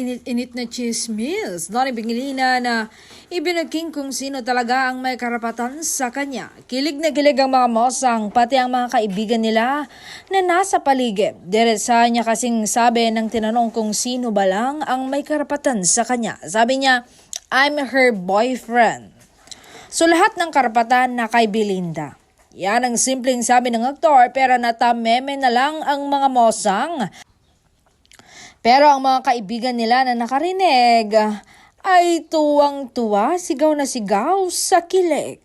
mainit-init na chismis. Donnie Bingilina na ibinagking kung sino talaga ang may karapatan sa kanya. Kilig na kilig ang mga mosang, pati ang mga kaibigan nila na nasa paligid. Diretsa niya kasing sabi ng tinanong kung sino ba lang ang may karapatan sa kanya. Sabi niya, I'm her boyfriend. So lahat ng karapatan na kay Belinda. Yan ang simpleng sabi ng aktor pero natameme na lang ang mga mosang. Pero ang mga kaibigan nila na nakarinig ay tuwang-tuwa, sigaw na sigaw sa kilig.